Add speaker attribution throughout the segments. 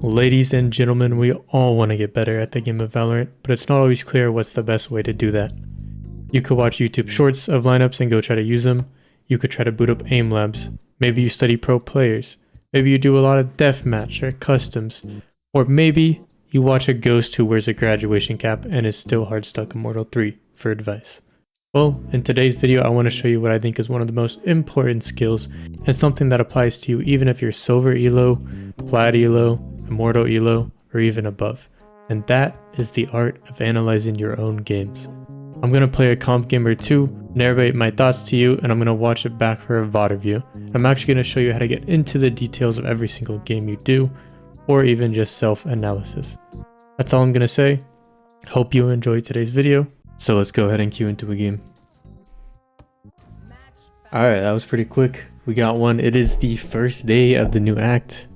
Speaker 1: Ladies and gentlemen, we all want to get better at the game of Valorant, but it's not always clear what's the best way to do that. You could watch YouTube shorts of lineups and go try to use them. You could try to boot up aim labs. Maybe you study pro players. Maybe you do a lot of deathmatch or customs. Or maybe you watch a ghost who wears a graduation cap and is still hard stuck in Mortal 3 for advice. Well, in today's video, I want to show you what I think is one of the most important skills and something that applies to you even if you're Silver Elo, Plat Elo, Immortal Elo, or even above. And that is the art of analyzing your own games. I'm going to play a comp game or two, narrate my thoughts to you, and I'm going to watch it back for a VOD review. I'm actually going to show you how to get into the details of every single game you do, or even just self-analysis. That's all I'm going to say. Hope you enjoyed today's video. So let's go ahead and queue into a game. Alright, that was pretty quick. We got one. It is the first day of the new act.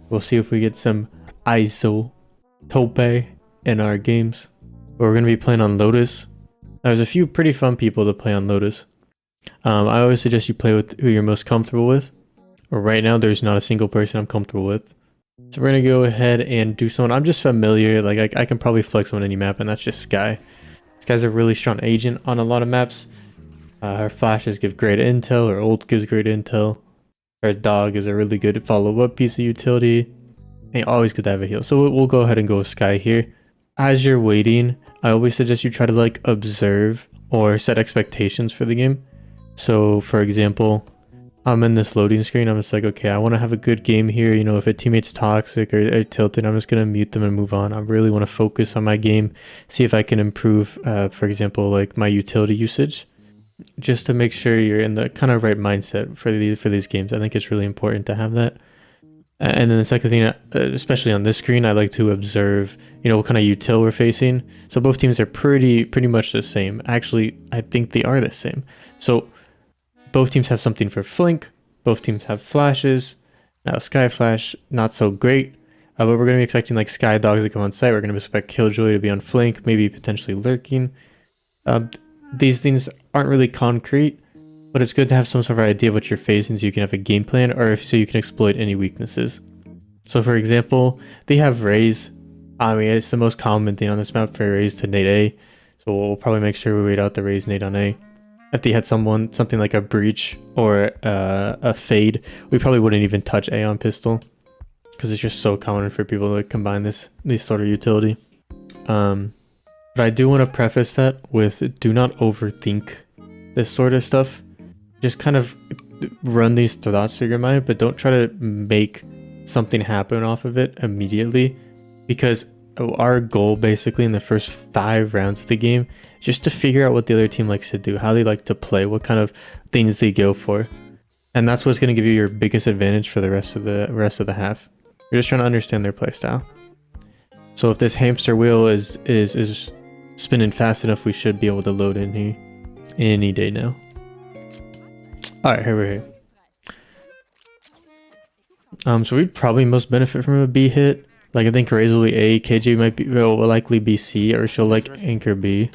Speaker 1: We'll see if we get some ISO tope in our games. But we're going to be playing on Lotus. There's a few pretty fun people to play on Lotus. I always suggest you play with who you're most comfortable with. But right now, there's not a single person I'm comfortable with. So we're going to go ahead and do someone I'm just familiar. Like I can probably flex on any map, and that's just Skye. This guy's a really strong agent on a lot of maps. Her flashes give great intel, her ult gives great intel. Her dog is a really good follow-up piece of utility. And you always get to have a heal. So we'll go ahead and go with Skye here. As you're waiting, I always suggest you try to observe or set expectations for the game. So for example, I'm in this loading screen. I'm just like, okay, I want to have a good game here. You know, if a teammate's toxic or tilted, I'm just going to mute them and move on. I really want to focus on my game, see if I can improve, for example, my utility usage, just to make sure you're in the kind of right mindset for these games. I think it's really important to have that. And then the second thing, especially on this screen, I like to observe, what kind of util we're facing. So both teams are pretty much the same. Actually, I think they are the same. So both teams have something for flank. Both teams have flashes. Now Skye flash, not so great. But we're going to be expecting Skye dogs to come on site. We're going to expect Killjoy to be on flank, maybe potentially lurking. These things aren't really concrete, but it's good to have some sort of idea of what you're facing so you can have a game plan, or so you can exploit any weaknesses. So for example, they have Raze. I mean, it's the most common thing on this map for Raze to nade A. So we'll probably make sure we wait out the Raze nade on A. If they had something like a breach or a fade, we probably wouldn't even touch A on pistol, because it's just so common for people to combine this sort of utility. But I do want to preface that with do not overthink this sort of stuff. Just kind of run these thoughts through your mind, but don't try to make something happen off of it immediately, because our goal basically in the first 5 rounds of the game is just to figure out what the other team likes to do, how they like to play, what kind of things they go for. And that's what's going to give you your biggest advantage for the rest of the half. You're just trying to understand their playstyle. So if this hamster wheel is spinning fast enough, we should be able to load in here any day now. Alright, here we're here. So we'd probably most benefit from a B hit. I think Raze will be A, KJ will likely be C, or she'll anchor B.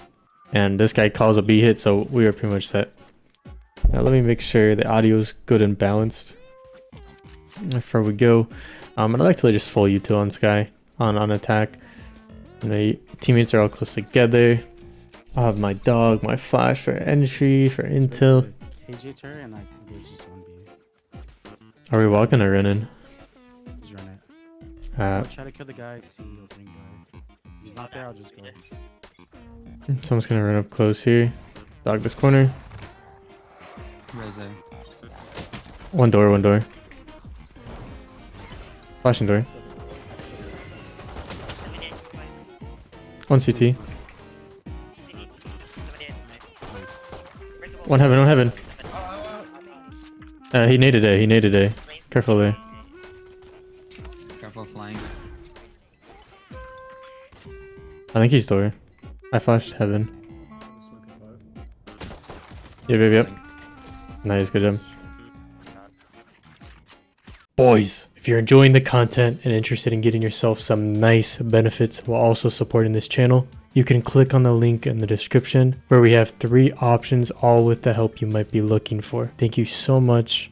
Speaker 1: And this guy calls a B hit, so we are pretty much set. Now let me make sure the audio is good and balanced before we go. And I like to just full util on Skye on attack. And the teammates are all close together. I'll have my dog, my flash for entry, for intel.
Speaker 2: KJ turret, and I think there's just one B.
Speaker 1: Are we walking or running?
Speaker 2: Just run it. I'll try to kill the guy, see opening guy. If he's not there, I'll just go.
Speaker 1: Someone's gonna run up close here. Dog this corner.
Speaker 2: Raze.
Speaker 1: One door. Flashing door. One CT. One heaven. He naded A. Careful there.
Speaker 3: Careful flying.
Speaker 1: I think he's door. I flashed heaven. Yep. Nice, good job. Boys, if you're enjoying the content and interested in getting yourself some nice benefits while also supporting this channel, you can click on the link in the description where we have 3 options, all with the help you might be looking for. Thank you so much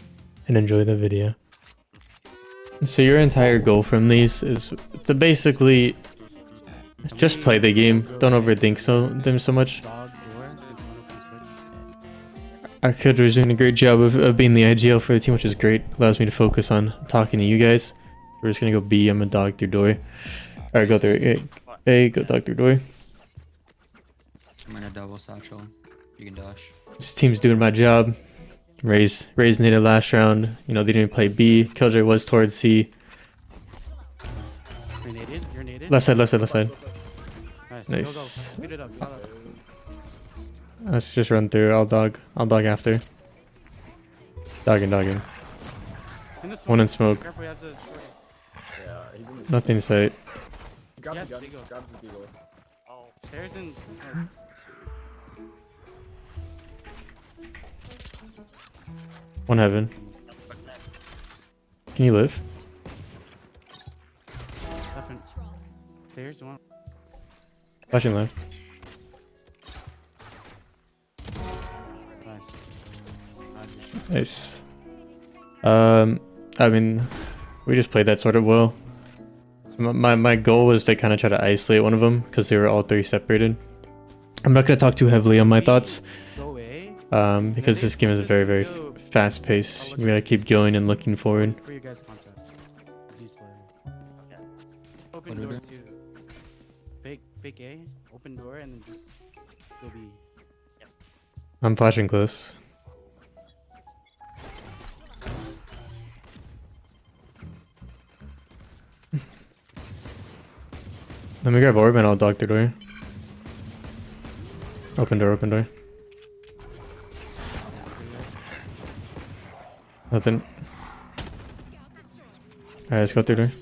Speaker 1: and enjoy the video. So your entire goal from these is to basically just play the game. Don't overthink them so much.
Speaker 2: Dog door is one of them switch.
Speaker 1: Our coach was doing a great job of being the IGL for the team, which is great. Allows me to focus on talking to you guys. We're just gonna go B. I'm a dog through door. Alright, go through A. Go dog through door.
Speaker 3: I'm gonna double satchel. You can dash.
Speaker 1: This team's doing my job. Raze needed last round. You know, they didn't play B. Killjoy was towards C.
Speaker 2: You're naded. You're naded.
Speaker 1: Left side.
Speaker 2: Nice.
Speaker 1: Nice.
Speaker 2: Go. Speed it up.
Speaker 1: Let's just run through. I'll dog after. Dogging.
Speaker 2: In the
Speaker 1: One in smoke.
Speaker 2: Careful, he has the shorty.
Speaker 4: Yeah, he's in the
Speaker 1: Nothing in sight.
Speaker 4: grab
Speaker 2: Yes,
Speaker 4: the gun,
Speaker 2: Deagle.
Speaker 4: grab the deagle.
Speaker 2: Oh, stairs and smoke.
Speaker 1: One heaven. Can you live?
Speaker 2: Left and stairs one.
Speaker 1: Flashing left.
Speaker 2: Nice.
Speaker 1: Nice. I mean, we just played that sort of well. My goal was to kind of try to isolate one of them because they were all three separated. I'm not gonna talk too heavily on my thoughts,
Speaker 2: Go away.
Speaker 1: because this game is very fast paced. We gotta keep going and looking forward.
Speaker 2: For you guys contact. Display.
Speaker 3: What
Speaker 2: Open
Speaker 3: do we
Speaker 2: door
Speaker 3: do?
Speaker 2: to fake A. Open door and then just go B.
Speaker 1: I'm flashing close. Let me grab orb and I'll dog through door. Open door. Nothing. Alright, let's go through door.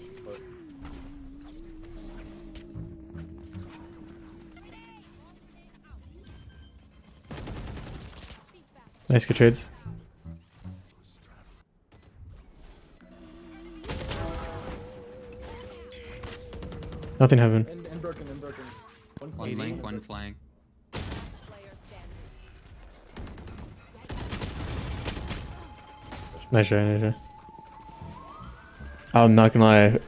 Speaker 1: Nice, good trades. Nothing heaven.
Speaker 4: And broken.
Speaker 3: One link, one flank.
Speaker 1: Nice try. I'm not gonna lie.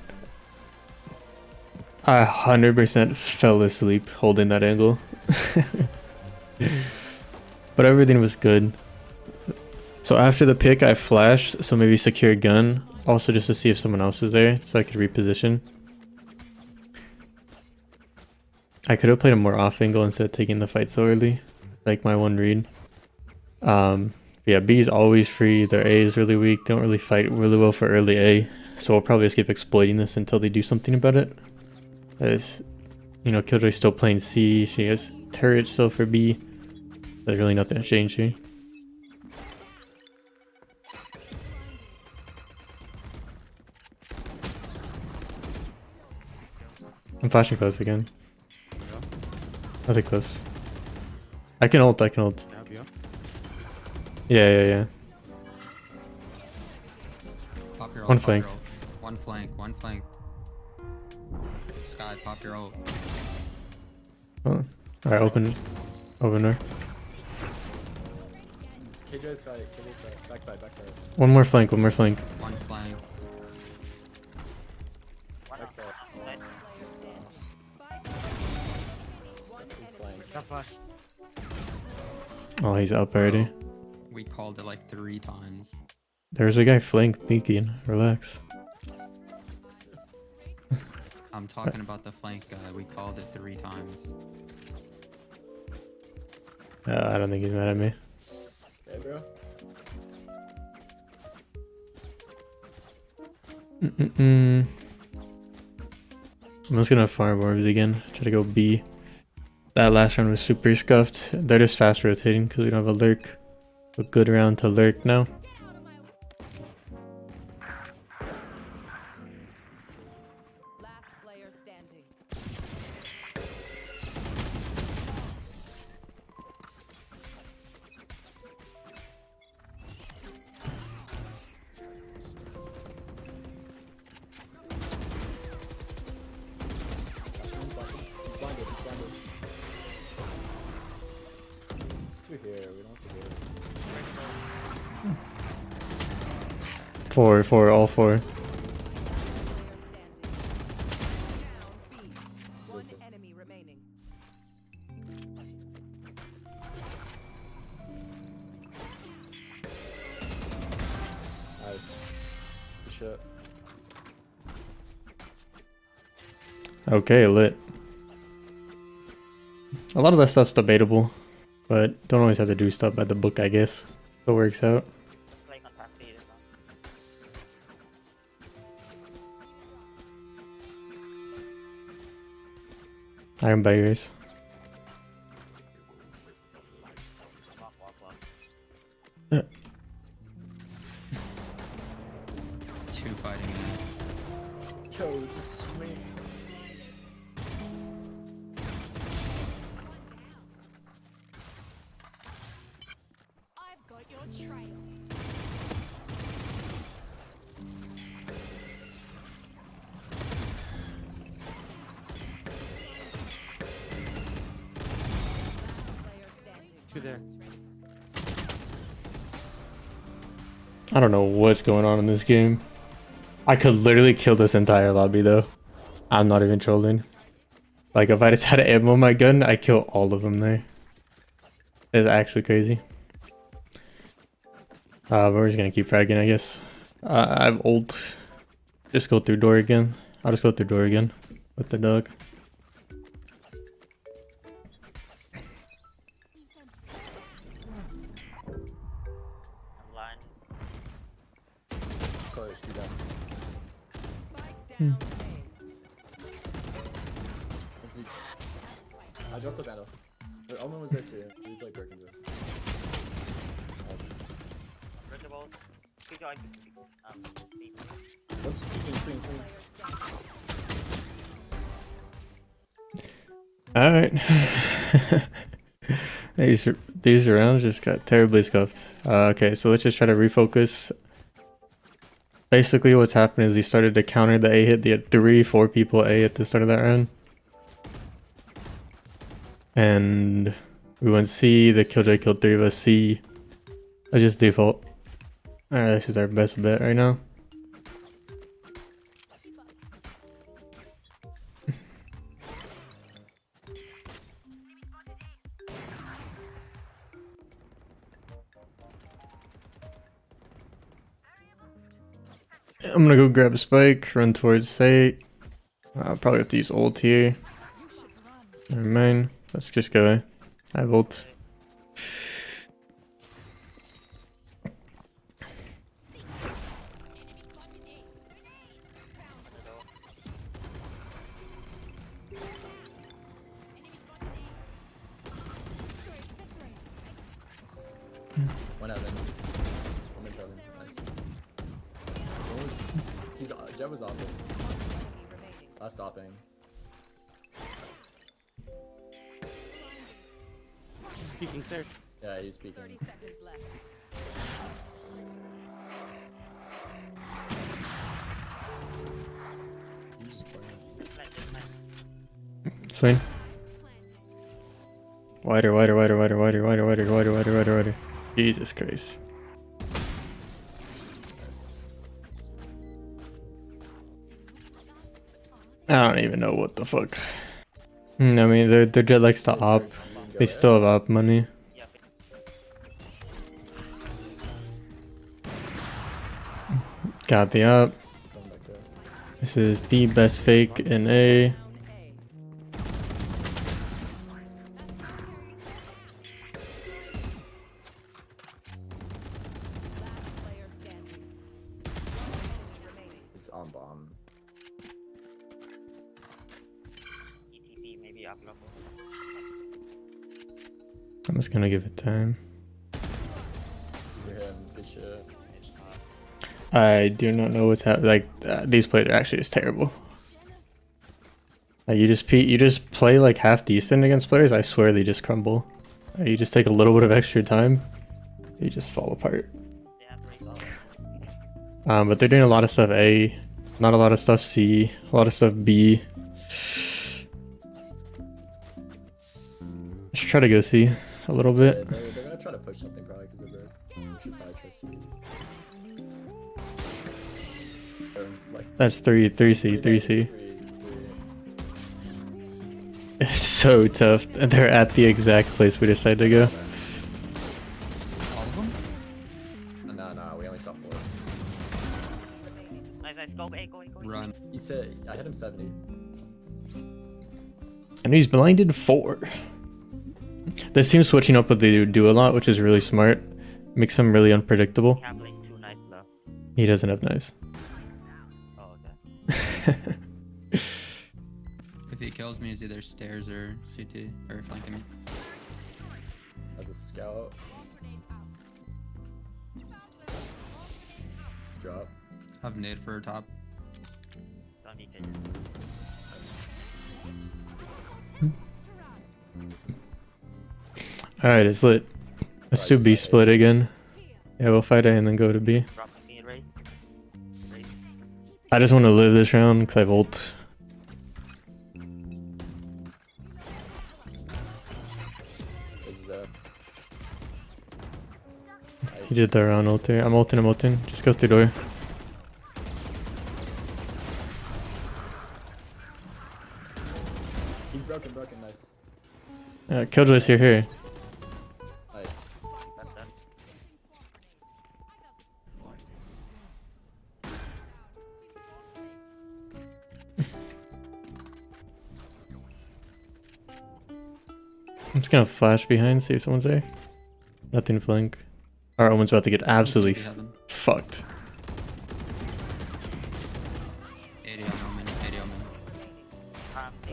Speaker 1: I 100% fell asleep holding that angle. But everything was good. So after the pick, I flashed, so maybe secure gun. Also just to see if someone else is there, so I could reposition. I could have played a more off angle instead of taking the fight so early. Like my one read. Yeah, B is always free. Their A is really weak. They don't really fight really well for early A. So we'll probably just keep exploiting this until they do something about it. As, you know, Killjoy's still playing C. She has turret still for B. There's really nothing to change here. I'm flashing close again. Nothing close. I can ult.
Speaker 2: Yeah, B.
Speaker 1: Yeah.
Speaker 3: Pop your ult.
Speaker 1: One
Speaker 3: pop
Speaker 1: flank.
Speaker 3: your ult. One flank. Skye, pop your ult.
Speaker 1: Oh. Alright, open door.
Speaker 4: It's KJ's side, backside.
Speaker 1: One more flank.
Speaker 3: One flank.
Speaker 4: Backside. He's flying.
Speaker 2: Got flash.
Speaker 1: Oh, he's up already.
Speaker 3: We called it like 3 times.
Speaker 1: There's a guy flank peeking. Relax.
Speaker 3: I'm talking about the flank guy. We called it 3 times.
Speaker 1: I don't think he's mad at me.
Speaker 4: Hey, bro.
Speaker 1: I'm just gonna farm orbs again. Try to go B. That last round was super scuffed. They're just fast rotating because we don't have a lurk. A good round to lurk now.
Speaker 5: Last player standing.
Speaker 4: He's blinded. It's 2 here, we don't have to do it.
Speaker 1: Four, all four.
Speaker 4: shit.
Speaker 1: Okay, lit. A lot of that stuff's debatable, but don't always have to do stuff by the book, I guess. Still works out. I can buy yours.
Speaker 3: Two fighting in it.
Speaker 4: Yo, just swing.
Speaker 6: I've got your trail.
Speaker 5: Player standing.
Speaker 2: Two there.
Speaker 1: I don't know what's going on in this game. I could literally kill this entire lobby though. I'm not even trolling. Like if I just had ammo on my gun, I'd kill all of them there. It's actually crazy. But we're just gonna keep fragging, I guess. I have ult. Just go through door again. I'll just go through door again with the dog.
Speaker 4: Sorry, see that.
Speaker 5: Spike down.
Speaker 4: Let's see. I dropped the battle. But Omen was there too. He was like breaking through. What's swing?
Speaker 1: Alright. These rounds just got terribly scuffed. Okay, so let's just try to refocus. Basically what's happened is he started to counter the A hit. They had 3-4 people A at the start of that round. And we went C, the Killjoy killed 3 of us C. Let's just default. Alright, this is our best bet right now. I'm gonna go grab a spike, run towards site. I'll probably have to use ult here. Never mind. Let's just go. I have ult.
Speaker 4: One out then. Omen building. Nice. Jett was off it. Last stopping.
Speaker 2: Speaking, sir.
Speaker 4: Yeah, he's speaking.
Speaker 5: 30 seconds left.
Speaker 4: He's just playing.
Speaker 1: Swing. Wider. Jesus Christ.
Speaker 4: Yes.
Speaker 1: I don't even know what the fuck. I mean, their Jett likes to op. They still have op money. Got the op.
Speaker 4: Going back there.
Speaker 1: This is the best fake in A.
Speaker 5: Down A. Last player standing. Enemy remaining.
Speaker 4: It's on bomb.
Speaker 1: I'm just gonna give it time.
Speaker 4: Yeah, good shit.
Speaker 1: I do not know what's happening. Like these players are actually just terrible. You just play like half decent against players. I swear they just crumble. You just take a little bit of extra time, you just fall apart. But they're doing a lot of stuff A, not a lot of stuff C, a lot of stuff B. Let's try to go C a little bit.
Speaker 4: They're gonna try to push something probably because they're broke. We should probably try C. Like,
Speaker 1: That's 3C.
Speaker 4: three.
Speaker 1: It's so tough. And they're at the exact place we decided to go.
Speaker 3: All of them?
Speaker 4: No, we only saw 4. Yeah, I hit him 70.
Speaker 1: And he's blinded 4. This team's switching up what they do a lot, which is really smart. Makes him really unpredictable.
Speaker 7: have like 2 knives left.
Speaker 1: He doesn't have knives.
Speaker 7: Oh, okay.
Speaker 3: If he kills me, it's either stairs or CT or flanking me.
Speaker 4: As a scout. Drop.
Speaker 3: I have nade for top.
Speaker 7: Don't need it.
Speaker 1: Alright, it's lit. Let's do B split again. Yeah, we'll fight A and then go to B.
Speaker 7: Drop me, Raze. Raze.
Speaker 1: I just want to live this round because I have ult.
Speaker 4: Is
Speaker 1: He did the round ult there. I'm ulting. Just go through door.
Speaker 4: He's broken, nice.
Speaker 1: Killjoy's here.
Speaker 4: Nice.
Speaker 7: That's done.
Speaker 1: I'm just gonna flash behind, see if someone's there. Nothing flank. Our Omen's about to get absolutely fucked.
Speaker 3: 80 on Omen, 80 Omen.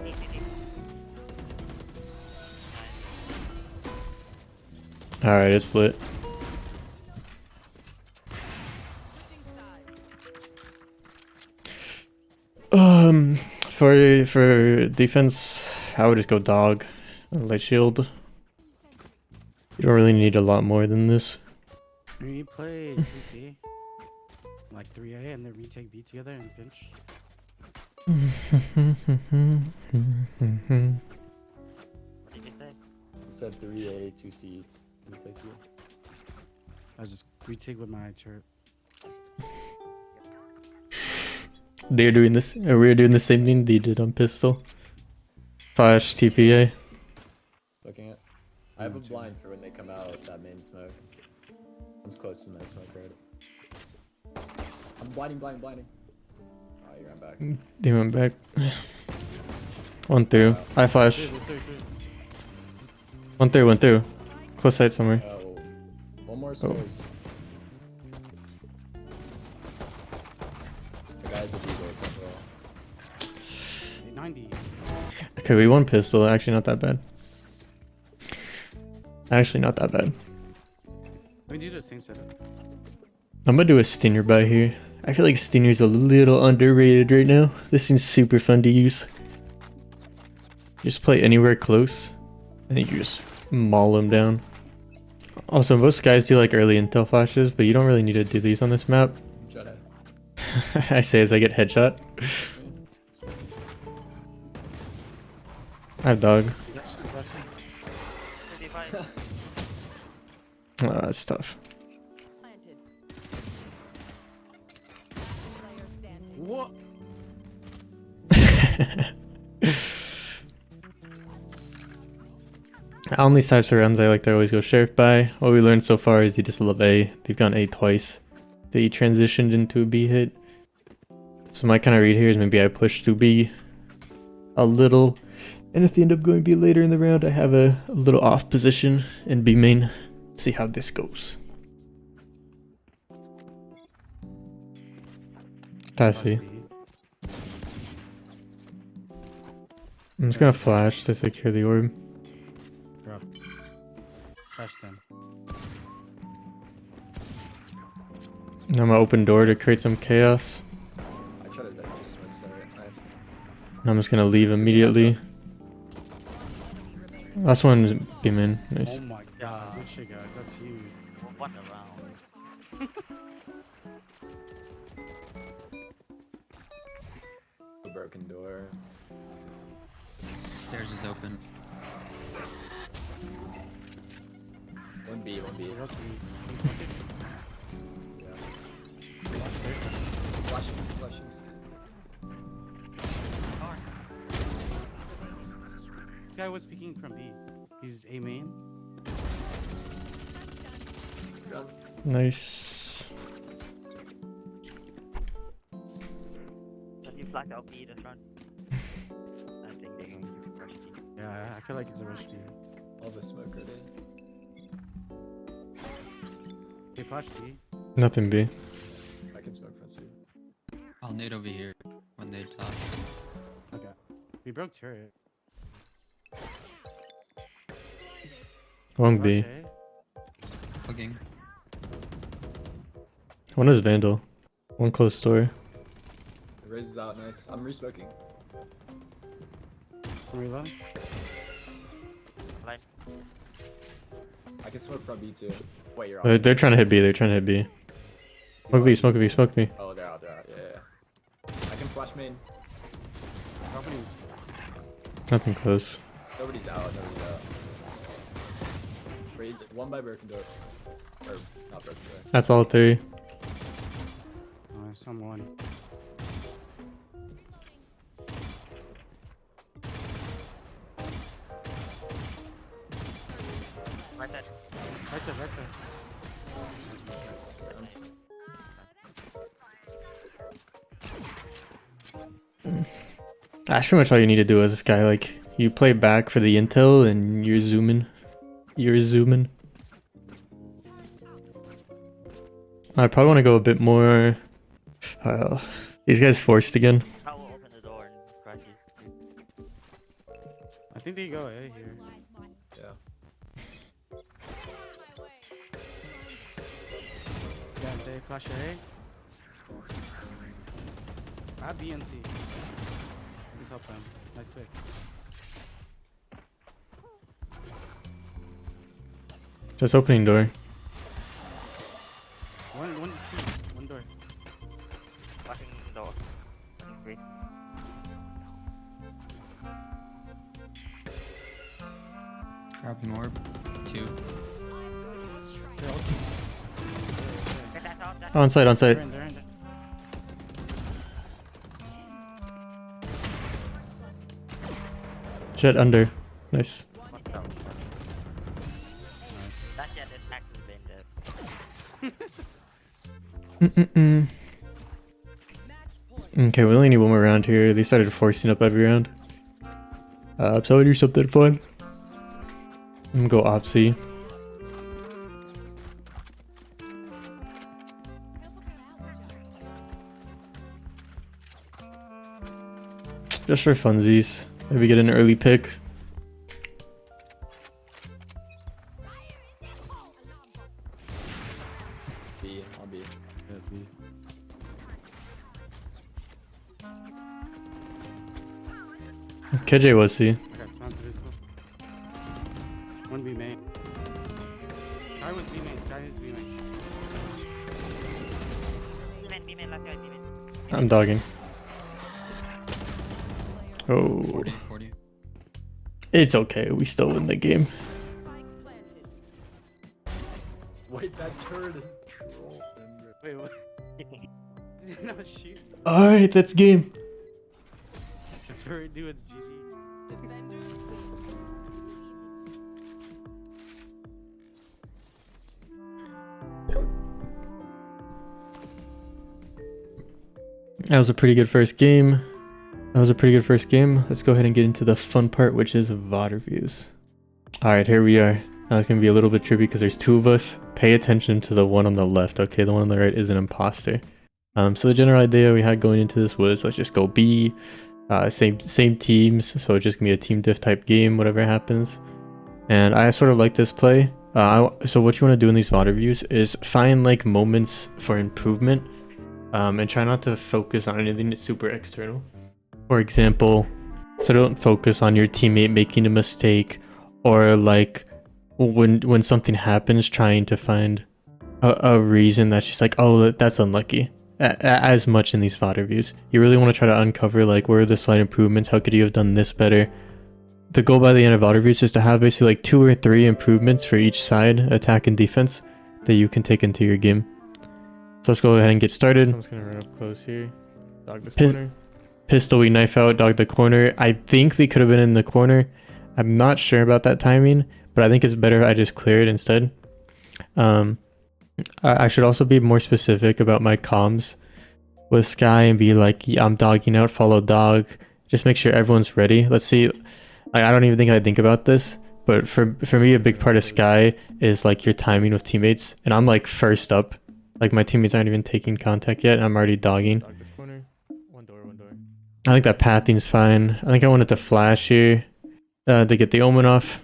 Speaker 7: CT.
Speaker 1: Alright, it's lit. For defense, I would just go dog. Light shield. You don't really need a lot more than this.
Speaker 2: We play 2C, like 3A, and then retake B together and pinch.
Speaker 7: What did you say?
Speaker 4: He said 3A, 2C. Thank you.
Speaker 2: I just retake with my turret.
Speaker 1: They're doing this. We're doing the same thing they did on pistol. Flash TPA.
Speaker 4: Looking at. I have a blind for when they come out that main smoke. One's close to that smoke, right? I'm blinding. Oh, you ran back.
Speaker 1: They went back. One through. I flash. One through. Close sight somewhere.
Speaker 4: Oh, one more stairs. The guy's a D-boy as well.
Speaker 2: 90.
Speaker 1: Okay, we won pistol. Actually, not that bad.
Speaker 2: We do the same setup.
Speaker 1: I'm gonna do a stinger by here. I feel like stinger's a little underrated right now. This thing's super fun to use. Just play anywhere close, and you just maul them down. Also, most guys do like early intel flashes, but you don't really need to do these on this map.
Speaker 4: Jett.
Speaker 1: I say as I get headshot. I have dog. Oh, that's tough.
Speaker 5: Planted. Player standing.
Speaker 2: What?
Speaker 1: On these types of rounds, I like to always go sheriff by. What we learned so far is you just love A. They've gone A twice. They transitioned into a B hit. So my kind of read here is maybe I push through B a little. And if they end up going B later in the round, I have a little off position in B main. See how this goes. Passy. I'm just gonna flash to secure the orb.
Speaker 2: Drop. Flash them.
Speaker 1: And I'm gonna open door to create some chaos.
Speaker 4: I tried to just switch there. Nice.
Speaker 1: And I'm just gonna leave immediately. Last one, beam in. Nice.
Speaker 2: Oh my god. Good shit, guys. That's huge.
Speaker 7: What a round.
Speaker 4: A broken door.
Speaker 3: Stairs is open.
Speaker 4: One B.
Speaker 2: Rotate.
Speaker 4: Yeah. Flashing.
Speaker 2: This guy was speaking from B. He's A main.
Speaker 1: Nice.
Speaker 7: Can you flash out B this run. I think they're going to rush B.
Speaker 2: Yeah, I feel like it's a rush B.
Speaker 4: All the smoke ready.
Speaker 2: They flash C.
Speaker 1: Nothing B.
Speaker 4: I can smoke front C.
Speaker 3: I'll nade over here when they top.
Speaker 2: Okay. We broke turret.
Speaker 1: One
Speaker 2: Flash
Speaker 1: B.
Speaker 2: A.
Speaker 3: Hugging.
Speaker 1: One is Vandal. One close door.
Speaker 4: Raze is out, nice. I'm resmoking.
Speaker 2: Reload.
Speaker 7: Line.
Speaker 4: I can smoke front B too. Wait, you're
Speaker 1: They're,
Speaker 4: out.
Speaker 1: they're trying to hit B. They're trying to hit B. Smoke B. Smoke B. Smoke B.
Speaker 4: Oh, they're out, they're out. Yeah. I can flash main.
Speaker 2: Company.
Speaker 1: Nothing close.
Speaker 4: Nobody's out, nobody's out. Raze, one by broken door. Or, not broken door.
Speaker 1: That's all three.
Speaker 2: Someone.
Speaker 7: Right side.
Speaker 2: Right side, right side.
Speaker 1: That's pretty much all you need to do as this guy. Like, you play back for the intel and you're zooming. You're zooming. I probably want to go a bit more. These guys forced again.
Speaker 7: I will open the door and crash you.
Speaker 2: I think they go A here.
Speaker 4: Yeah.
Speaker 2: Yeah, say flash A. I have B and C. Just help them. Nice pick.
Speaker 1: Just opening door.
Speaker 2: One door.
Speaker 7: Flashing door. Flashing free.
Speaker 3: Grabbing orb. 2.
Speaker 2: They're all
Speaker 7: Get that out, that
Speaker 1: On site, on
Speaker 2: they're
Speaker 1: site.
Speaker 2: in, they're in.
Speaker 1: Jett under. Nice.
Speaker 7: What's up? That Jett is actually been dead.
Speaker 1: Mm-mm-mm. Okay, we only need one more round here. They started forcing up every round. So I do something fun. I'm gonna go Opsy. Just for funsies. Maybe get an early pick.
Speaker 4: B, on B.
Speaker 2: Yeah, B.
Speaker 1: KJ was C.
Speaker 2: I got smacked with this one. One B main. Skye was B main. Skye is B main.
Speaker 7: B main, last guy, B main.
Speaker 1: I'm dogging. Oh,
Speaker 3: 40. 40.
Speaker 1: it's okay. We still win the game.
Speaker 5: Spike planted.
Speaker 4: Wait, that turret is troll.
Speaker 2: Wait, what? No, shoot.
Speaker 1: All right, that's game.
Speaker 2: The turret knew it's GG.
Speaker 5: Defenders win.
Speaker 1: That was a pretty good first game. Let's go ahead and get into the fun part, which is VOD reviews. All right, here we are. Now it's gonna be a little bit trippy because there's two of us. Pay attention to the one on the left. Okay, the one on the right is an imposter. So the general idea we had going into this was let's just go B, same teams. So it's just gonna be a team diff type game, whatever happens. And I sort of like this play. So what you want to do in these VOD reviews is find like moments for improvement, and try not to focus on anything that's super external. For example, so don't focus on your teammate making a mistake, or like when something happens, trying to find a reason that's just like, oh, that's unlucky. As much in these VOD reviews, you really want to try to uncover like where are the slight improvements, how could you have done this better. The goal by the end of VOD reviews is to have basically like 2 or 3 improvements for each side, attack and defense, that you can take into your game. So let's go ahead and get started. Someone's gonna run up close here. Dog this corner. Pistol, we knife out, dog the corner. I think they could have been in the corner. I'm not sure about that timing, but I think it's better I just clear it instead. I should also be more specific about my comms with Skye and be like, yeah, I'm dogging out, follow dog. Just make sure everyone's ready. Let's see. I don't even think I think about this, but for me, a big part of Skye is like your timing with teammates. And I'm like first up. Like my teammates aren't even taking contact yet, and I'm already dogging. Dog this corner. One door. I think that pathing's fine. I think I wanted to flash here to get the omen off.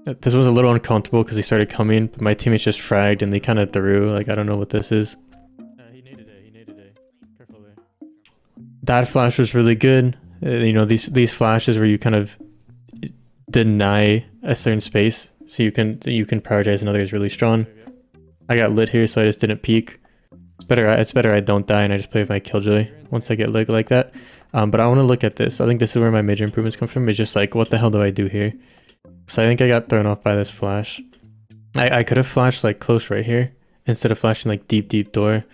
Speaker 1: This was a little uncomfortable because he started coming, but my teammates just fragged and they kind of threw. Like, I don't know what this is. He naded A. Careful there. That flash was really good. You know, these flashes where you kind of deny a certain space so you can prioritize another is really strong. I got lit here, so I just didn't peek. It's better I don't die and I just play with my killjoy once I get lit like that. But I want to look at this. I think this is where my major improvements come from. It's just like, what the hell do I do here? So I think I got thrown off by this flash. I could have flashed like close right here instead of flashing like deep door.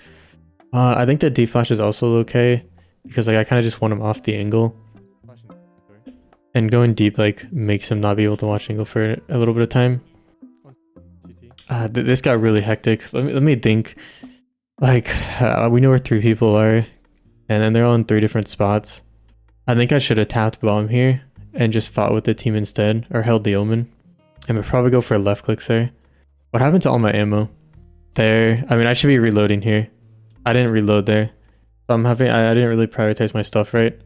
Speaker 1: I think the deep flash is also okay because like I kind of just want him off the angle. And going deep like makes him not be able to watch angle for a little bit of time. This got really hectic. Let me think. Like, we know where 3 people are, and then they're all in 3 different spots. I think I should have tapped bomb here and just fought with the team instead, or held the omen. And would probably go for left clicks there. What happened to all my ammo? There. I mean, I should be reloading here. I didn't reload there. So I didn't really prioritize my stuff right.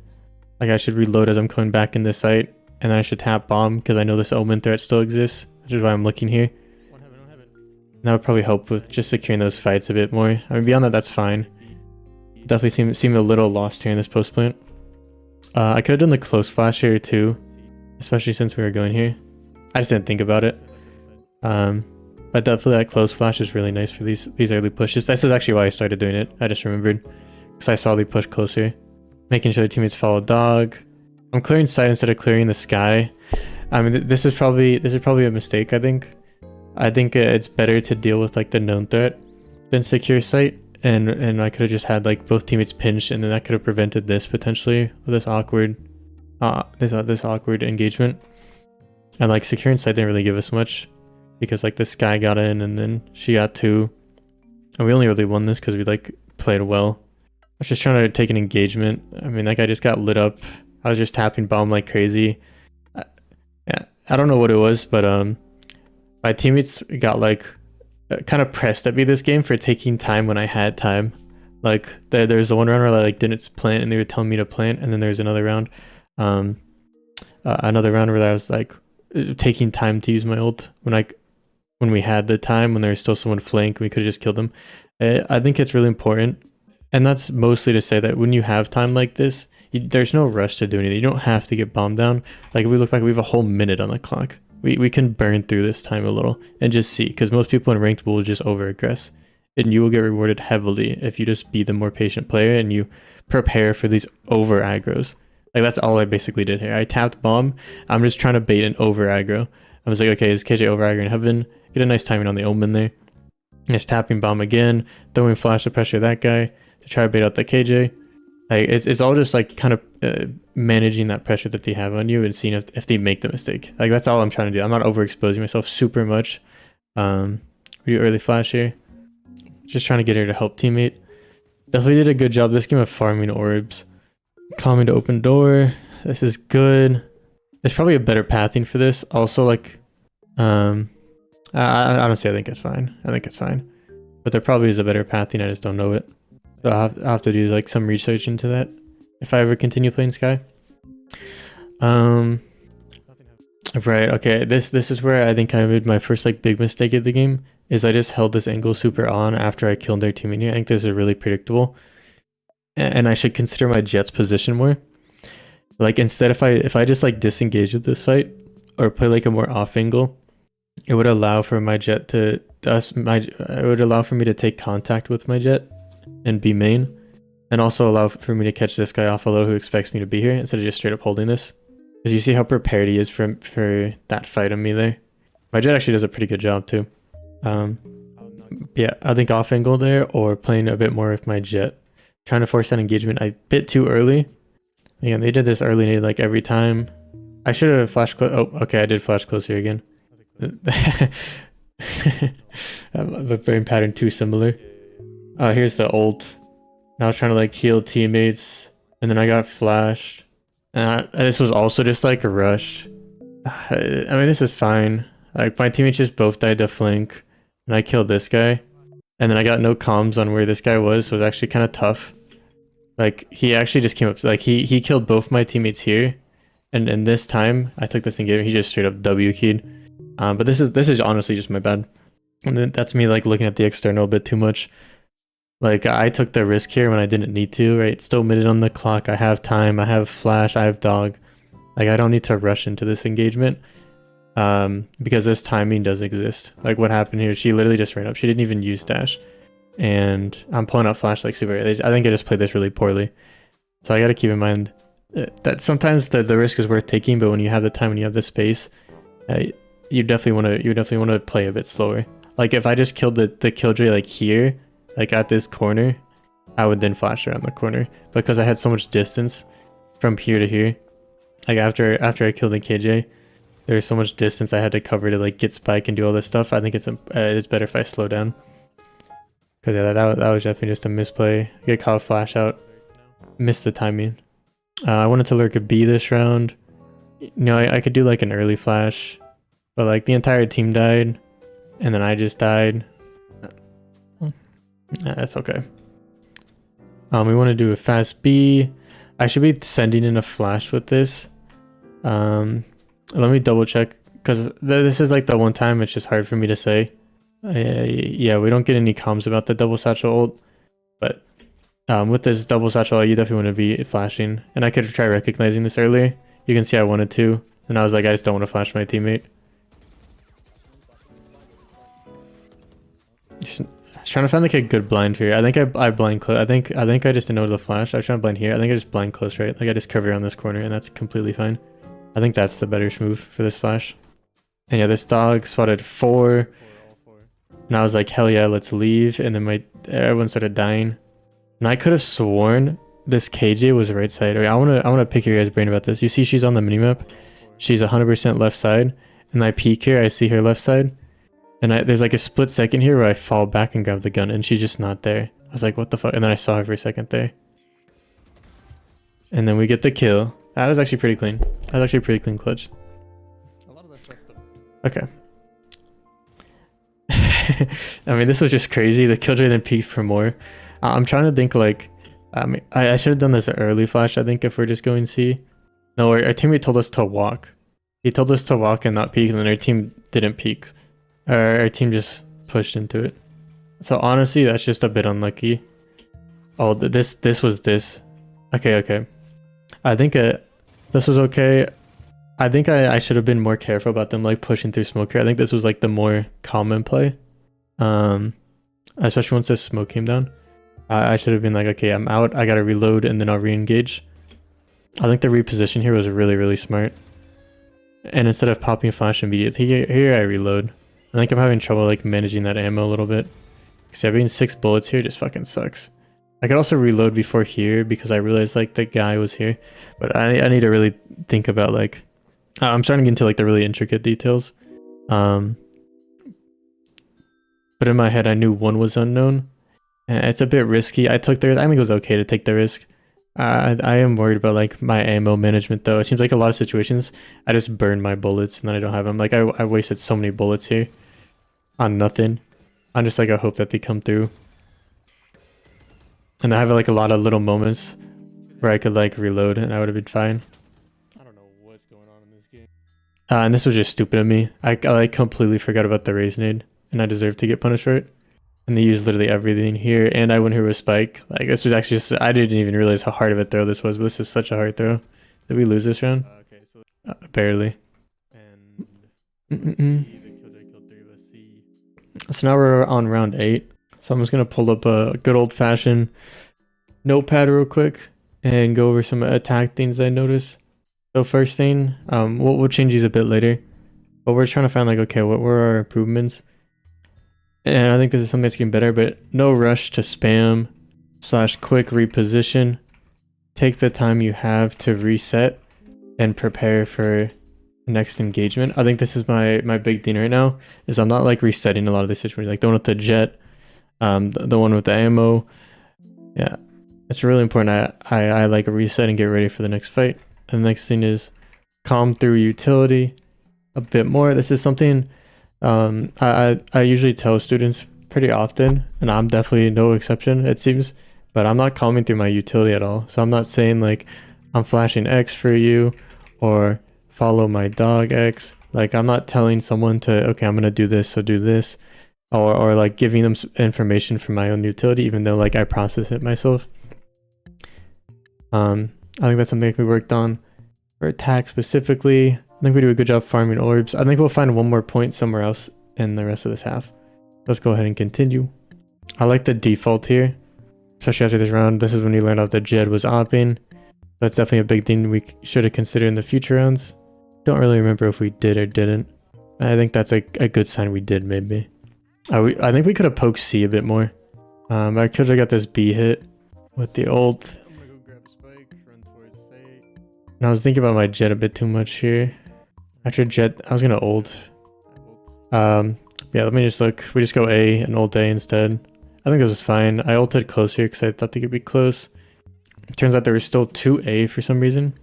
Speaker 1: Like, I should reload as I'm coming back in this site, and then I should tap bomb because I know this omen threat still exists, which is why I'm looking here. That would probably help with just securing those fights a bit more. I mean, beyond that, that's fine. Definitely seemed a little lost here in this post plant. I could have done the close flash here too, especially since we were going here. I just didn't think about it. But definitely that close flash is really nice for these early pushes. This is actually why I started doing it. I just remembered because I saw the push closer, making sure the teammates follow dog. I'm clearing side instead of clearing the sky. I mean, this is probably a mistake. I think it's better to deal with like the known threat than secure site, and I could have just had like both teammates pinched, and then that could have prevented this potentially with this awkward engagement. And like securing site didn't really give us much because like this guy got in and then she got 2, and we only really won this because we like played well. I was just trying to take an engagement. I mean, that guy just got lit up. I was just tapping bomb like crazy. Yeah, I don't know what it was, but my teammates got like kind of pressed at me this game for taking time when I had time. Like there's the one round where I like didn't plant and they were telling me to plant, and then there's another round where I was like taking time to use my ult when we had the time, when there was still someone flank, we could have just killed them. I think it's really important, and that's mostly to say that when you have time like this, there's no rush to do anything. You don't have to get bombed down. Like if we look back, we have a whole minute on the clock. We can burn through this time a little and just see, because most people in ranked will just over aggress, and you will get rewarded heavily if you just be the more patient player and you prepare for these over aggro's. Like that's all I basically did here. I tapped bomb. I'm just trying to bait an over aggro. I was like, okay, is KJ over aggro in heaven? Get a nice timing on the omen there. And just tapping bomb again, throwing flash to pressure that guy to try to bait out the KJ. Like it's all just like kind of managing that pressure that they have on you and seeing if they make the mistake. Like that's all I'm trying to do. I'm not overexposing myself super much. We do early flash here. Just trying to get her to help teammate. Definitely did a good job this game of farming orbs. Calming to open door. This is good. There's probably a better pathing for this. Also, like, honestly, I think it's fine. But there probably is a better pathing. I just don't know it. So I'll have to do like some research into that if I ever continue playing Skye. Right. Okay. This is where I think I made my first like big mistake of the game. Is I just held this angle super on after I killed their teammate here. I think this is really predictable, and I should consider my Jett's position more. Like instead, if I just like disengage with this fight or play like a more off angle, it would allow for my Jett to it would allow for me to take contact with my Jett and be main, and also allow for me to catch this guy off a little who expects me to be here instead of just straight up holding this. Because you see how prepared he is for that fight on me there. My Jett actually does a pretty good job too. Yeah, I think off angle there or playing a bit more with my Jett, trying to force that engagement a bit too early. Again, they did this early nade like every time. I should have flashed close. Oh, okay, I did flash close here again. The brain pattern too similar. Here's the ult. And I was trying to like heal teammates, and then I got flashed. And this was also just like a rush. I mean, this is fine. Like my teammates just both died to flank, and I killed this guy. And then I got no comms on where this guy was, so it was actually kind of tough. Like he actually just came up, like he killed both my teammates here, and this time I took this in game, he just straight up W keyed. But this is honestly just my bad. And then that's me like looking at the external a bit too much. Like I took the risk here when I didn't need to, right? Still minute on the clock. I have time. I have flash. I have dog. Like I don't need to rush into this engagement. Because this timing does exist. Like what happened here, she literally just ran up. She didn't even use dash. And I'm pulling out flash like super. I think I just played this really poorly. So I got to keep in mind that sometimes the risk is worth taking, but when you have the time and you have the space, you definitely want to play a bit slower. Like if I just killed the killjoy like here, like at this corner, I would then flash around the corner because I had so much distance from here to here. Like after I killed the KJ, there's so much distance I had to cover to like get spike and do all this stuff. I think it's better if I slow down. Cause yeah, that was definitely just a misplay. Get caught flash out, missed the timing. I wanted to lurk a B this round. You know, I could do like an early flash, but like the entire team died, and then I just died. That's okay. We want to do a fast B. I should be sending in a flash with this. Let me double check because this is like the one time it's just hard for me to say. Yeah, we don't get any comms about the double satchel ult, but with this double satchel ult, you definitely want to be flashing. And I could try recognizing this earlier. You can see I wanted to, and I was like, I just don't want to flash my teammate. Just trying to find like a good blind here. I think I blind close. I think I just didn't know the flash. I was trying to blind here. I think I just blind close, right? Like I just cover around this corner, and that's completely fine. I think that's the better move for this flash. And yeah, this dog spotted 4. And I was like, hell yeah, let's leave. And then everyone started dying. And I could have sworn this KJ was right side. I wanna pick your guys' brain about this. You see she's on the minimap. She's 100% left side. And I peek here, I see her left side. And there's like a split second here where I fall back and grab the gun, and she's just not there. I was like, what the fuck? And then I saw her for a second there. And then we get the kill. That was actually pretty clean. That was actually a pretty clean clutch.
Speaker 8: A lot of that stuff.
Speaker 1: Okay. I mean, this was just crazy. The killjoy then peeked for more. I'm trying to think like, I mean, I should have done this early flash, I think, if we're just going C. No, our teammate told us to walk. He told us to walk and not peek, and then our team didn't peek. Our team just pushed into it. So honestly, that's just a bit unlucky. Oh, this was this. Okay. I think this was okay. I think I should have been more careful about them like pushing through smoke here. I think this was like the more common play. Especially once the smoke came down. I should have been like, okay, I'm out. I gotta reload and then I'll re-engage. I think the reposition here was really, really smart. And instead of popping flash immediately, here I reload. I think I'm having trouble like managing that ammo a little bit. Because having 6 bullets here just fucking sucks. I could also reload before here because I realized like the guy was here. But I need to really think about like... I'm starting to get into like the really intricate details. But in my head I knew 1 was unknown. And it's a bit risky. I think it was okay to take the risk. I am worried about like my ammo management though. It seems like a lot of situations I just burn my bullets and then I don't have them. Like I wasted so many bullets here on nothing. I'm just like, I hope that they come through. And I have like a lot of little moments where I could like reload and I would have been fine.
Speaker 8: I don't know what's going on in this game.
Speaker 1: And this was just stupid of me. I like completely forgot about the Raze nade and I deserve to get punished for it. And they used literally everything here, and I went here with spike. Like this was actually just, I didn't even realize how hard of a throw this was, but this is such a hard throw. Did we lose this round?
Speaker 8: Okay, so
Speaker 1: Barely.
Speaker 8: and
Speaker 1: Mm-mm.
Speaker 8: the killjoy killed 3 of us. C.
Speaker 1: So now we're on round 8. So I'm just gonna pull up a good old fashioned notepad real quick and go over some attack things I noticed. So first thing, we'll change these a bit later, but we're trying to find like, okay, what were our improvements? And I think this is something that's getting better, but no rush to spam / quick reposition. Take the time you have to reset and prepare for next engagement. I think this is my big thing right now, is I'm not like resetting a lot of these situations. Like the one with the Jett, the one with the ammo. Yeah, It's really important. I like reset and get ready for the next fight. And the next thing is calm through utility a bit more. This is something I usually tell students pretty often, and I'm definitely no exception, it seems. But I'm not calming through my utility at all. So I'm not saying like I'm flashing X for you or follow my dog X. Like I'm not telling someone to, okay, I'm gonna do this, so do this, or like giving them information from my own utility, even though like I process it myself. I think that's something we worked on. For attack specifically, I think we do a good job farming orbs. I think we'll find one more point somewhere else in the rest of this half. Let's go ahead and continue. I like the default here, especially after this round. This is when we learned out that Jett was opping. That's definitely a big thing we should have considered in the future rounds. Don't really remember if we did or didn't. I think that's a good sign we did, maybe. I think we could have poked C a bit more. I could have got this B hit with the ult.
Speaker 8: I'm gonna go grab a spike, run towards A.
Speaker 1: And I was thinking about my Jett a bit too much here. After Jett, I was gonna ult. Yeah, let me just look. We just go A and ult A instead. I think this was fine. I ulted close here because I thought they could be close. It turns out there was still 2A for some reason.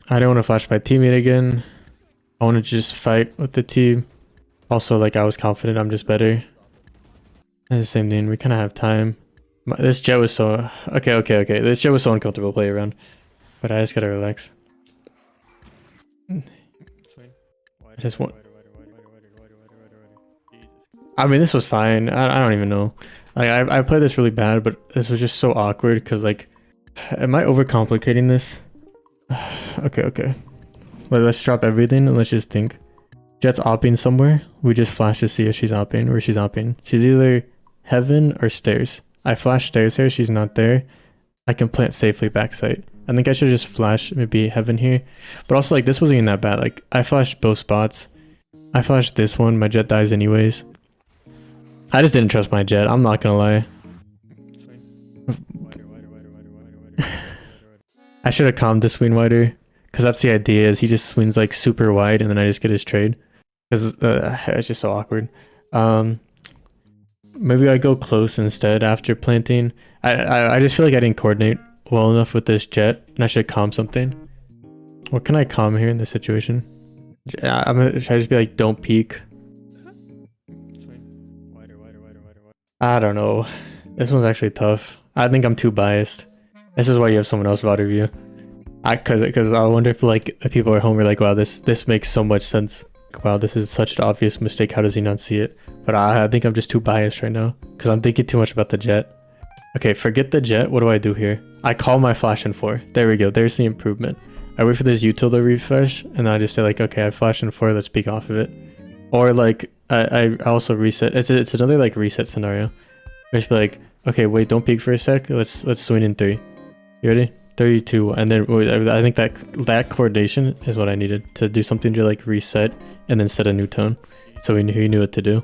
Speaker 1: I don't want to flash my teammate again. I want to just fight with the team. Also, like, I was confident I'm just better. And the same thing. We kind of have time. This Jett was so... Okay. This Jett was so uncomfortable to play around. But I just gotta relax.
Speaker 8: Swing. Wider,
Speaker 1: I just want...
Speaker 8: wider. Jesus.
Speaker 1: I mean, this was fine. I don't even know. Like, I played this really bad, but this was just so awkward because, like, am I overcomplicating this? Okay. Well, let's drop everything and let's just think. Jett's opping somewhere. We just flash to see if she's opping, where she's opping. She's either heaven or stairs. I flash stairs here. She's not there. I can plant safely backside. I think I should just flash maybe heaven here. But also, like, this wasn't even that bad. Like, I flashed both spots. I flashed this one. My Jett dies anyways. I just didn't trust my Jett. I'm not gonna lie.
Speaker 8: Swing. Wider.
Speaker 1: I should have calmed the swing wider. Because that's the idea, is he just swings like super wide and then I just get his trade. Because it's just so awkward. Maybe I go close instead after planting. I just feel like I didn't coordinate well enough with this Jett, and I should calm something. What can I calm here in this situation? I'm gonna try to just be like, don't peek.
Speaker 8: Swing. Wider.
Speaker 1: I don't know. This one's actually tough. I think I'm too biased. This is why you have someone else Vod review. Because I wonder if like if people at home are like, wow, this makes so much sense. Wow, this is such an obvious mistake. How does he not see it? But I think I'm just too biased right now because I'm thinking too much about the Jett. Okay, forget the Jett. What do I do here? I call my flash in 4. There we go. There's the improvement. I wait for this util to refresh, and I just say like, okay, I flashed in 4. Let's peek off of it. Or like I also reset. It's another like reset scenario. I just be like, okay, wait, don't peek for a sec. Let's swing in 3. You ready? 32, and then I think that coordination is what I needed to do something to like reset and then set a new tone, so he knew what to do.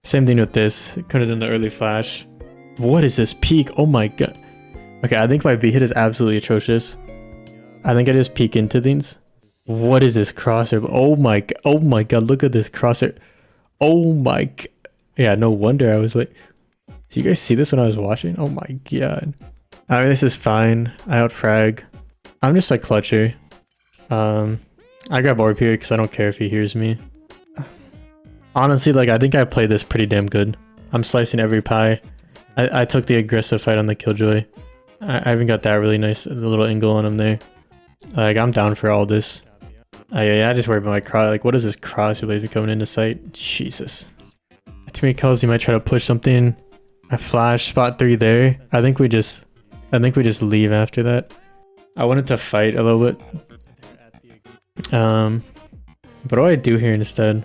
Speaker 1: Same thing with this. Could have done the early flash. What is this peek? Oh my god. Okay, I think my B hit is absolutely atrocious. I think I just peek into things. What is this crosshair? Oh my god, look at this crosshair. Oh my god. Yeah, no wonder I was like, do you guys see this when I was watching? Oh my god. I mean, this is fine. I outfrag. I'm just like clutcher. I grab orb here because I don't care if he hears me. Honestly, like, I think I played this pretty damn good. I'm slicing every pie. I took the aggressive fight on the Killjoy. I even got that really nice little angle on him there. Like, I'm down for all this. I just worry about my cross. Like, what is this cross blade coming into sight? Jesus. Too many kills. You might try to push something. I flash spot 3 there. I think we just leave after that. I wanted to fight a little bit. What do I do here instead?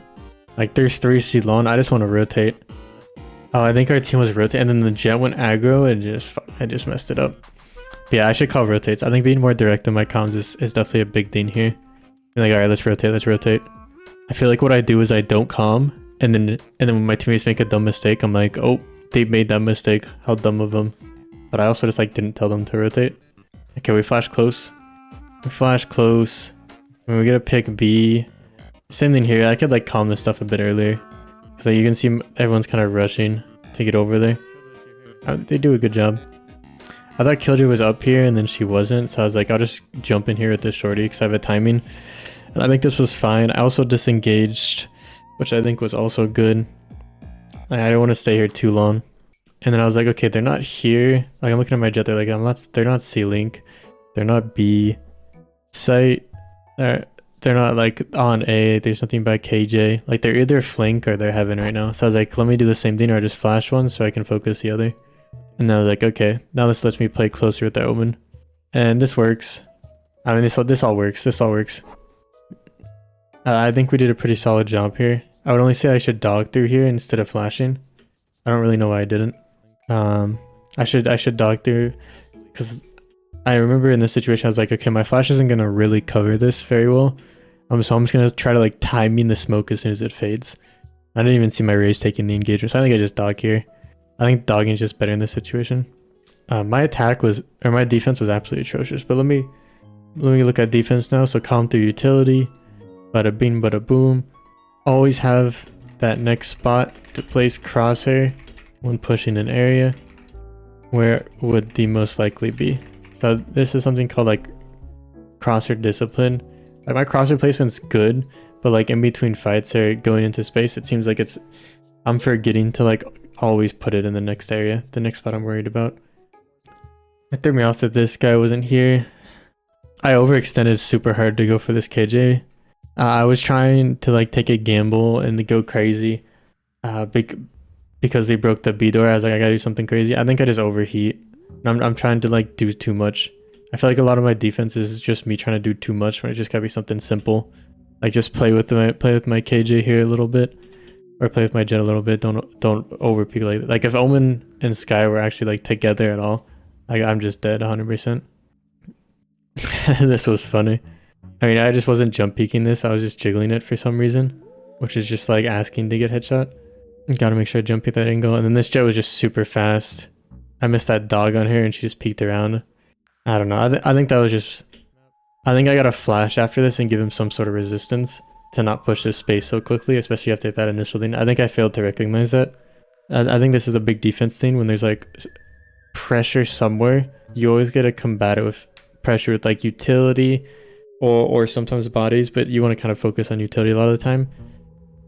Speaker 1: Like, there's 3 C-Lon. I just want to rotate. Oh, I think our team was rotate, and then the Jett went aggro, and I just messed it up. But yeah, I should call rotates. I think being more direct in my comms is definitely a big thing here. Being like, all right, let's rotate. I feel like what I do is I don't calm, and then when my teammates make a dumb mistake, I'm like, oh, they made that mistake. How dumb of them. But I also just like didn't tell them to rotate. Okay, we flash close. When we get a pick B, same thing here. I could like calm this stuff a bit earlier. Cause like, you can see everyone's kind of rushing to get over there. They do a good job. I thought Killjoy was up here and then she wasn't, so I was like, I'll just jump in here with this shorty because I have a timing. And I think this was fine. I also disengaged, which I think was also good. Like, I didn't want to stay here too long. And then I was like, okay, they're not here. Like, I'm looking at my Jett, they're like, they're not C-Link. They're not B. Site. They're not like on A. There's nothing by KJ. Like, they're either flank or they're heaven right now. So I was like, let me do the same thing or just flash one so I can focus the other. And then I was like, okay, now this lets me play closer with the Omen. And this works. I mean, this all works. This all works. I think we did a pretty solid job here. I would only say I should dog through here instead of flashing. I don't really know why I didn't. I should dog through because I remember in this situation I was like, okay, my flash isn't gonna really cover this very well. So I'm just gonna try to like timing the smoke as soon as it fades. I didn't even see my Raze taking the engagement, so I think I just dog here. I think dogging is just better in this situation. My defense was absolutely atrocious, but let me look at defense now. So calm through utility, bada bing, bada boom. Always have that next spot to place crosshair when pushing an area. Where would the most likely be? So this is something called like crosshair discipline. Like my crosshair placement's good, but like in between fights or going into space, it seems like I'm forgetting to like always put it in the next area, the next spot I'm worried about. It threw me off that this guy wasn't here. I overextended super hard to go for this KJ. I was trying to like take a gamble and to go crazy because they broke the B door. I was like, I gotta do something crazy. I think I just overheat. I'm trying to like do too much. I feel like a lot of my defense is just me trying to do too much when it just gotta be something simple. Like just play with my KJ here a little bit, or play with my Jett a little bit. Don't overpeak like that. Like if Omen and Skye were actually like together at all, like I'm just dead 100%. This was funny. I mean, I just wasn't jump peeking this. I was just jiggling it for some reason, which is just like asking to get headshot. Gotta make sure I jump peek that angle. And then this Jett was just super fast. I missed that dog on her and she just peeked around. I don't know. I think that was just... I think I gotta flash after this and give him some sort of resistance to not push this space so quickly, especially after that initial thing. I think I failed to recognize that. I think this is a big defense thing. When there's like pressure somewhere, you always gotta combat it with pressure with like utility or sometimes bodies, but you want to kind of focus on utility a lot of the time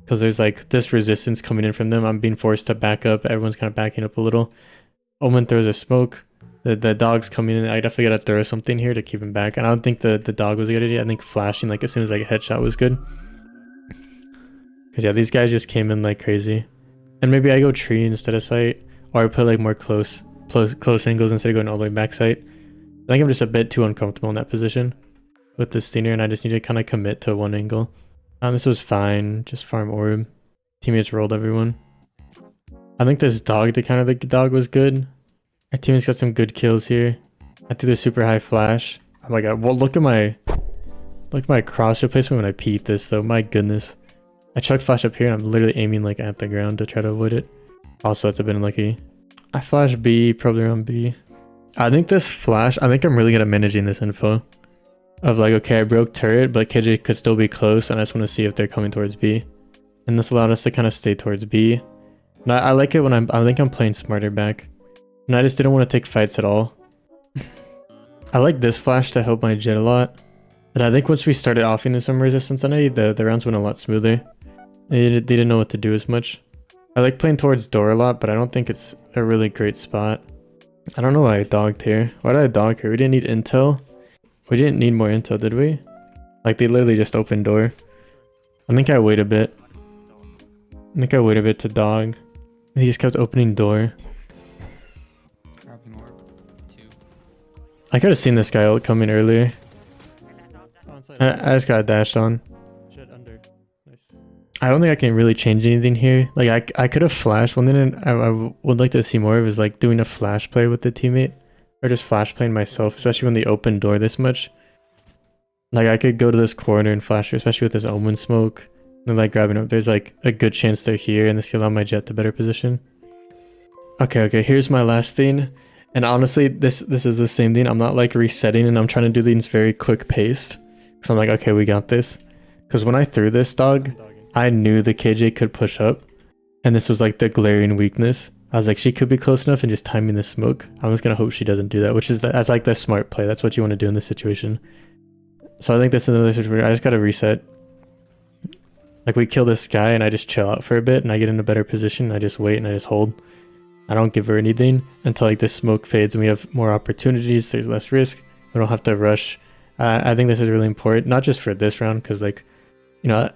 Speaker 1: because there's like this resistance coming in from them. I'm being forced to back up. Everyone's kind of backing up a little. Omen throws a smoke. The dog's coming in. I definitely gotta throw something here to keep him back. And I don't think the dog was a good idea. I think flashing like as soon as I get headshot was good. Because yeah, these guys just came in like crazy. And maybe I go tree instead of sight, or I put like more close angles instead of going all the way back sight. I think I'm just a bit too uncomfortable in that position with this stinger, and I just need to kind of commit to one angle. This was fine. Just farm orb. Teammates rolled everyone. I think this dog, the dog was good. Our teammates got some good kills here. I threw the super high flash. Oh my god. Well, look at my cross replacement when I peeked this though. My goodness. I chuck flash up here and I'm literally aiming like at the ground to try to avoid it. Also, that's a bit unlucky. I flash B, probably around B. I think this flash, I think I'm really good at managing this info. Of like, okay, I broke turret, but KJ could still be close, and I just want to see if they're coming towards B. And this allowed us to kind of stay towards B. And I like it when I think I'm playing smarter back. And I just didn't want to take fights at all. I like this flash to help my Jett a lot. And I think once we started offing some resistance on A, the rounds went a lot smoother. They didn't know what to do as much. I like playing towards door a lot, but I don't think it's a really great spot. I don't know why I dogged here. Why did I dog here? We didn't need intel. We didn't need more intel, did we? Like, they literally just opened door. I think I wait a bit. To dog. He just kept opening door.
Speaker 3: Grabbing orb. 2.
Speaker 1: I could have seen this guy coming earlier. I just got dashed on.
Speaker 8: Jett under. Nice.
Speaker 1: I don't think I can really change anything here. Like, I could have flashed. One thing I would like to see more of is like doing a flash play with the teammate. Or just flash playing myself, especially when they open door this much. Like, I could go to this corner and flash her, especially with this Omen smoke. And like grabbing up. There's like a good chance they're here, and this can allow my Jett to better position. Okay, here's my last thing. And honestly, this is the same thing. I'm not like resetting, and I'm trying to do things very quick paced. Because I'm like, okay, we got this. Because when I threw this dog, I knew the KJ could push up. And this was like the glaring weakness I was like, she could be close enough and just timing the smoke. I'm just gonna hope she doesn't do that, which is that's like the smart play. That's what you want to do in this situation. So I think that's another situation. I just gotta reset. Like we kill this guy and I just chill out for a bit and I get in a better position. I just wait and I just hold. I don't give her anything until like this smoke fades and we have more opportunities. There's less risk. We don't have to rush. I think this is really important, not just for this round, because like, you know,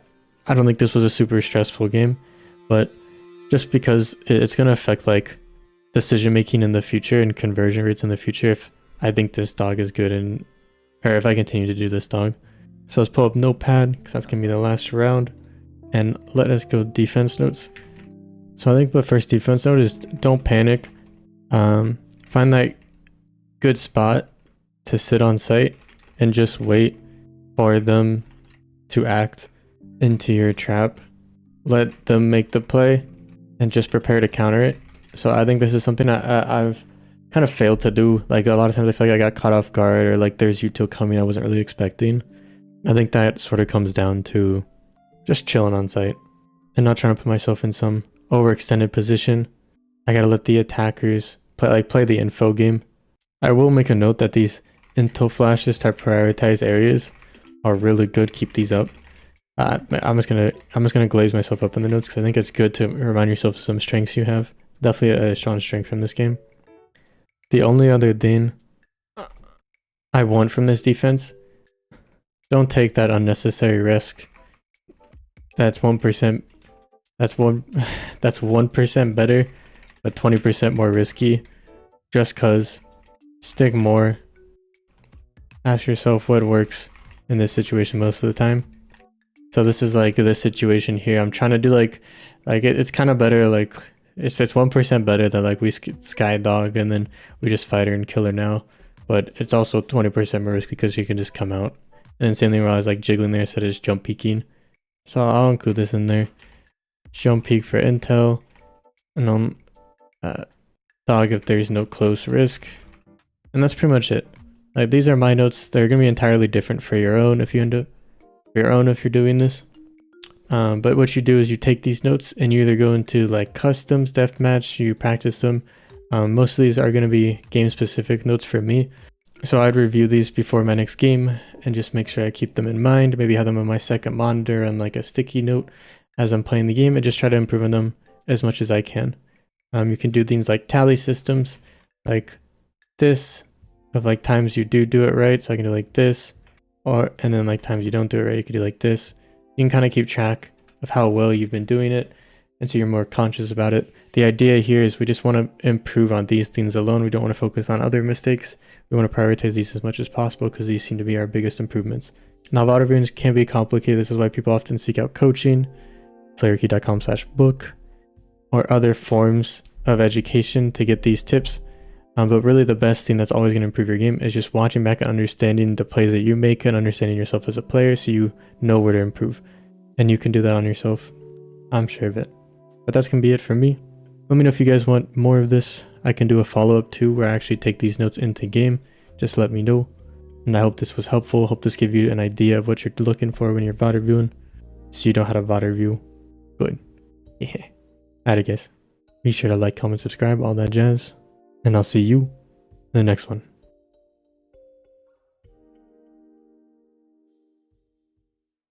Speaker 1: I don't think this was a super stressful game, but just because it's going to affect like decision making in the future and conversion rates in the future if I think this dog is good and or if I continue to do this dog. So let's pull up notepad because that's going to be the last round and let us go defense notes. So I think the first defense note is don't panic. Find that good spot to sit on site and just wait for them to act into your trap. Let them make the play and just prepare to counter it. So I think this is something I've kind of failed to do. Like a lot of times I feel like I got caught off guard or like there's util coming I wasn't really expecting. I think that sort of comes down to just chilling on site and not trying to put myself in some overextended position. I gotta let the attackers play the info game. I will make a note that these intel flashes to prioritize areas are really good. Keep these up. I'm just gonna glaze myself up in the notes because I think it's good to remind yourself of some strengths you have. Definitely a strong strength from this game. The only other thing I want from this defense, don't take that unnecessary risk. That's 1%. That's 1% better, but 20% more risky. Just cause stick more. Ask yourself what works in this situation most of the time. So this is like this situation here. I'm trying to do it's kind of better. Like it's 1% better than like we Skye dog and then we just fight her and kill her now. But it's also 20% more risky because you can just come out. And then same thing where I was like jiggling there instead of just jump peeking. So I'll include this in there. Jump peek for intel. And dog if there's no close risk. And that's pretty much it. Like these are my notes. They're gonna be entirely different for your own if you end up if you're doing this. But what you do is you take these notes and you either go into like customs, deathmatch, you practice them. Most of these are going to be game specific notes for me. So I'd review these before my next game and just make sure I keep them in mind. Maybe have them on my second monitor on like a sticky note as I'm playing the game and just try to improve on them as much as I can. You can do things like tally systems like this of like times you do it right. So I can do like this and then like times you don't do it right, you can do like this. You can kind of keep track of how well you've been doing it. And so you're more conscious about it. The idea here is we just want to improve on these things alone. We don't want to focus on other mistakes. We want to prioritize these as much as possible because these seem to be our biggest improvements. Now, Vod Reviews can be complicated. This is why people often seek out coaching, playerkey.com/book, or other forms of education to get these tips. But really the best thing that's always going to improve your game is just watching back and understanding the plays that you make and understanding yourself as a player so you know where to improve. And you can do that on yourself. I'm sure of it. But that's going to be it for me. Let me know if you guys want more of this. I can do a follow-up too where I actually take these notes into game. Just let me know. And I hope this was helpful. Hope this gave you an idea of what you're looking for when you're VOD reviewing. So you know how to VOD review. Good. Yeah. Alright guys. Be sure to like, comment, subscribe, all that jazz. And I'll see you in the next one.